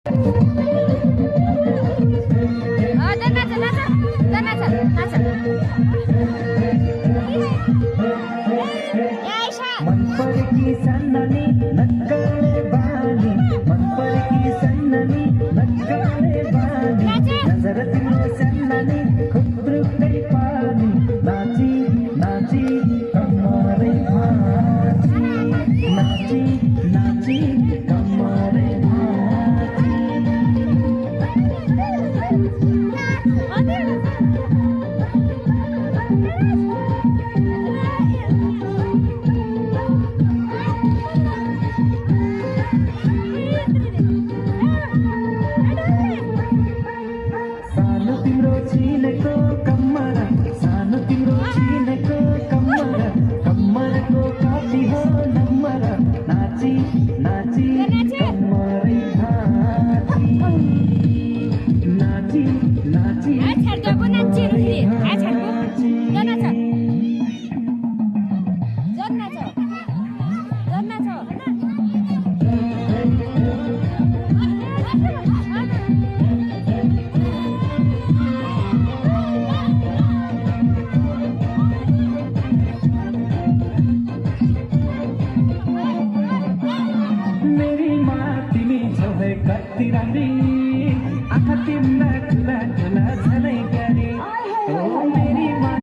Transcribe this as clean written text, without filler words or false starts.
मनपरेकी सन्ननी नक्कले बानी मनपरेकी सन्ननी नक्कले बानी नजर तिम्रो सन्ननी खुद्रुकै पानी नाची नाची कम्मरै भाँची नाची नाची कम्मरै सानो तिम्रो छिनेको कम्मर सानो तिम्रो छिनेको कम्मर कम्मरको कापी हो नम्बर नाची नाची कम्मरै भाँची नाची नाची मेरी माँ तिमी छौ है कति राम्री